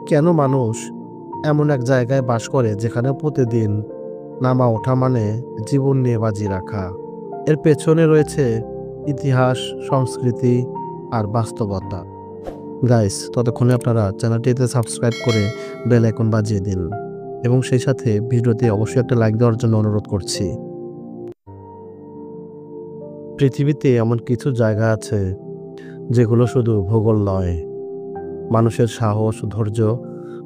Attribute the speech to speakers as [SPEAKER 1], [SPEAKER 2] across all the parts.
[SPEAKER 1] কেন মানুষ এমন এক জায়গায় বাস করে যেখানে প্রতিদিন নামা ওঠা মানে জীবন নিয়ে বাজি রাখা? এর পেছনে রয়েছে ইতিহাস, সংস্কৃতি আর বাস্তবতা। গাইস, ততক্ষণে আপনারা চ্যানেলটিতে সাবস্ক্রাইব করে বেল আইকন বাজিয়ে দিন এবং সেই সাথে ভিডিওতে অবশ্যই একটা লাইক দেওয়ার জন্য অনুরোধ করছি। পৃথিবীতে এমন কিছু জায়গা আছে যেগুলো শুধু ভূগোল নয়, মানুষের সাহস, ধৈর্য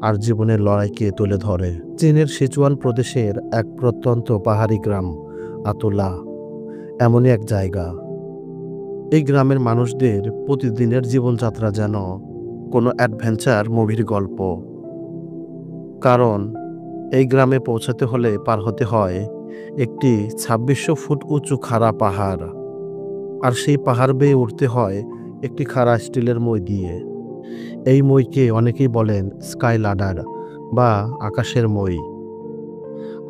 [SPEAKER 1] আর জীবনের লড়াইকে তুলে ধরে। চীনের সিচুয়ান প্রদেশের এক প্রত্যন্ত পাহাড়ি গ্রাম আতুলা এমনই এক জায়গা। এই গ্রামের মানুষদের প্রতিদিনের জীবনযাত্রা যেন কোনো অ্যাডভেঞ্চার মুভির গল্প। কারণ এই গ্রামে পৌঁছাতে হলে পার হতে হয় একটি ২৬০০ ফুট উঁচু খাড়া পাহাড়, আর সেই পাহাড় বেয়ে উঠতে হয় একটি খাড়া স্টিলের মই দিয়ে। এই মইকে অনেকেই বলেন স্কাই লাডার বা আকাশের মই।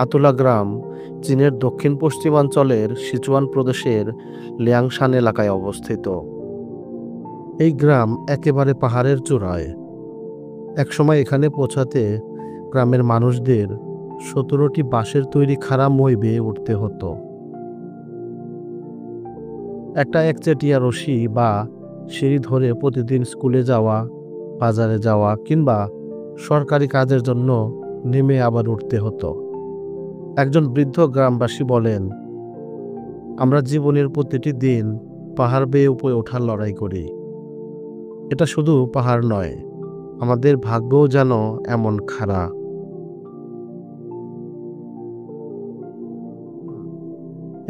[SPEAKER 1] আতুলা গ্রাম চীনের দক্ষিণ পশ্চিমাঞ্চলের সিচুয়ান প্রদেশের লিয়াংশান এলাকায় অবস্থিত। এই গ্রাম একেবারে পাহাড়ের চূড়ায়। একসময় এখানে পৌঁছাতে গ্রামের মানুষদের ১৭টি বাঁশের তৈরি খাড়া মই বেয়ে উঠতে হতো। একটা একচেটিয়া রশি বা সিঁড়ি ধরে প্রতিদিন স্কুলে যাওয়া, বাজারে যাওয়া কিংবা সরকারি কাজের জন্য নেমে আবার উঠতে হতো। একজন বৃদ্ধ গ্রামবাসী বলেন, আমরা জীবনের প্রতিটি দিন পাহাড় বেয়ে উপরে ওঠার লড়াই করি। এটা শুধু পাহাড় নয়, আমাদের ভাগ্যও যেন এমন খাড়া।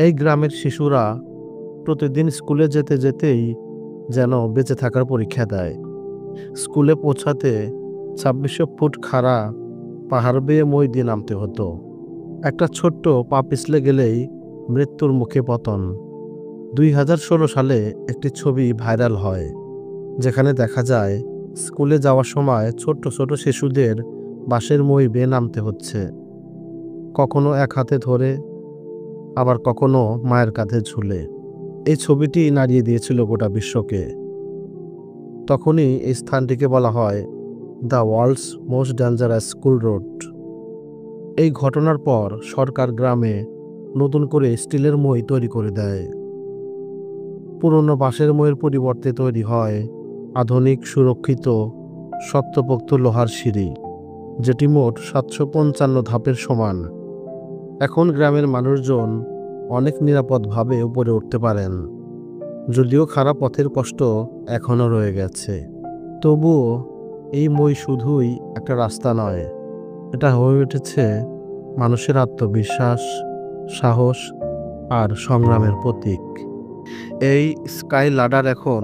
[SPEAKER 1] এই গ্রামের শিশুরা প্রতিদিন স্কুলে যেতে যেতেই যেন বেঁচে থাকার পরীক্ষা দেয়। স্কুলে পৌঁছাতে ২৬০০ ফুট খাড়া পাহাড় বেয়ে মই দিয়ে নামতে হতো। একটা ছোট্ট পা পিছলে গেলেই মৃত্যুর মুখে পতন। ২০১৬ সালে একটি ছবি ভাইরাল হয় যেখানে দেখা যায় স্কুলে যাওয়ার সময় ছোট্ট ছোট শিশুদের বাঁশের মই বেয়ে নামতে হচ্ছে, কখনো এক হাতে ধরে, আবার কখনো মায়ের কাঁধে ঝুলে। এই ছবিটি নাড়িয়ে দিয়েছিল গোটা বিশ্বকে। তখনই এই স্থানটিকে বলা হয় the world's most dangerous school road. এই ঘটনার পর সরকার গ্রামে নতুন করে স্টিলের মই তৈরি করে দেয়। পুরনো বাঁশের মইয়ের পরিবর্তে তৈরি হয় আধুনিক, সুরক্ষিত, শক্তপোক্ত লোহার সিঁড়ি, যেটি মোট ৭৫৫ ধাপের সমান। এখন গ্রামের মানুষজন অনেক নিরাপদভাবে উপরে উঠতে পারেন, যদিও খারাপ পথের কষ্ট এখনও রয়ে গেছে। তবুও এই মই শুধুই একটা রাস্তা নয়, এটা হয়ে উঠেছে মানুষের আত্মবিশ্বাস, সাহস আর সংগ্রামের প্রতীক। এই স্কাই লাডার এখন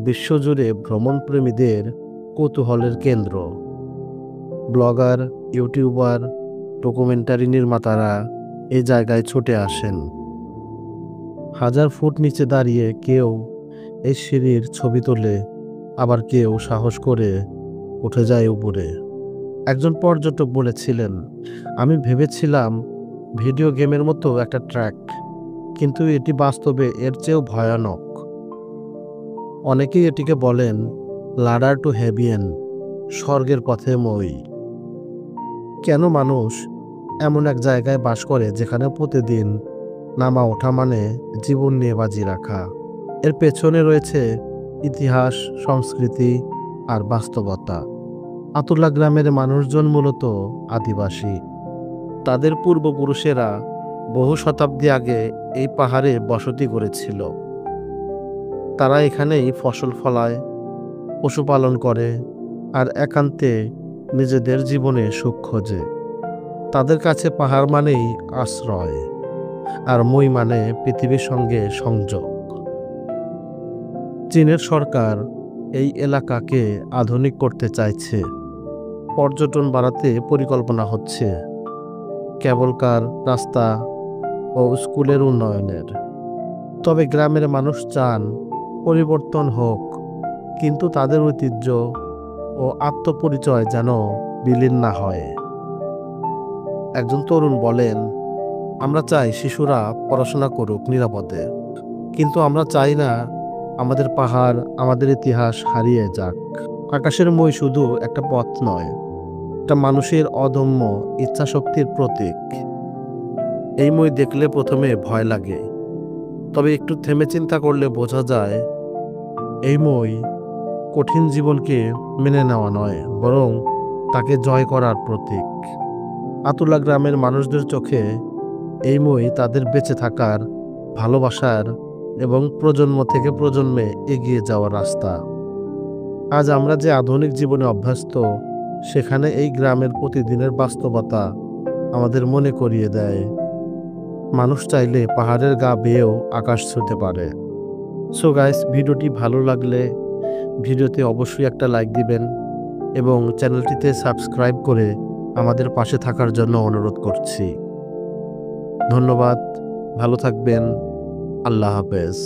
[SPEAKER 1] বিশ্বজুড়ে ভ্রমণপ্রেমীদের কৌতূহলের কেন্দ্র। ব্লগার, ইউটিউবার, ডকুমেন্টারি নির্মাতারা এই জায়গায় ছুটে আসেন। ১০০০ ফুট নিচে দাঁড়িয়ে কেউ এই সিঁড়ির ছবি তোলে, আবার কেউ সাহস করে উঠে যায় উপরে। একজন পর্যটক বলেছিলেন, আমি ভেবেছিলাম ভিডিও গেমের মতো একটা ট্র্যাক, কিন্তু এটি বাস্তবে এর চেয়েও ভয়ানক। অনেকেই এটিকে বলেন লাডার টু হেভিয়েন, স্বর্গের পথে মই। কেন মানুষ এমন এক জায়গায় বাস করে যেখানে প্রতিদিন নামা ওঠা মানে জীবন নিয়ে বাজি রাখা? এর পেছনে রয়েছে ইতিহাস, সংস্কৃতি আর বাস্তবতা। আতুলা গ্রামের মানুষজন মূলত আদিবাসী। তাদের পূর্বপুরুষেরা বহু শতাব্দী আগে এই পাহাড়ে বসতি গড়েছিল। তারা এখানেই ফসল ফলায়, পশুপালন করে আর একান্তে নিজেদের জীবনে সুখ খোঁজে। তাদের কাছে পাহাড় মানেই আশ্রয়, আর মই মানে পৃথিবীর সঙ্গে সংযোগ। চীনের সরকার এই এলাকাকে আধুনিক করতে চাইছে, পর্যটন বাড়াতে পরিকল্পনা হচ্ছে, কেবল কার, রাস্তা ও স্কুলের উন্নয়নের। তবে গ্রামের মানুষ চান পরিবর্তন হোক, কিন্তু তাদের ঐতিহ্য ও আত্মপরিচয় যেন বিলীন না হয়। একজন তরুণ বলেন, আমরা চাই শিশুরা পড়াশোনা করুক নিরাপদে, কিন্তু আমরা চাই না আমাদের পাহাড়, আমাদের ইতিহাস হারিয়ে যাক। আকাশের মই শুধু একটা পথ নয়, একটা মানুষের অদম্য ইচ্ছাশক্তির প্রতীক। এই মই দেখলে প্রথমে ভয় লাগে, তবে একটু থেমে চিন্তা করলে বোঝা যায় এই মই কঠিন জীবনকে মেনে নেওয়া নয়, বরং তাকে জয় করার প্রতীক। আতুলা গ্রামের মানুষদের চোখে এই মই তাদের বেঁচে থাকার, ভালোবাসার এবং প্রজন্ম থেকে প্রজন্মে এগিয়ে যাওয়ার রাস্তা। আজ আমরা যে আধুনিক জীবনে অভ্যস্ত, সেখানে এই গ্রামের প্রতিদিনের বাস্তবতা আমাদের মনে করিয়ে দেয় মানুষ চাইলে পাহাড়ের গা বেয়েও আকাশ ছুঁতে পারে। সো গাইস, ভিডিওটি ভালো লাগলে ভিডিওতে অবশ্যই একটা লাইক দিবেন এবং চ্যানেলটিতে সাবস্ক্রাইব করে আমাদের পাশে থাকার জন্য অনুরোধ করছি। ধন্যবাদ, ভালো থাকবেন, আল্লাহ হাফেজ।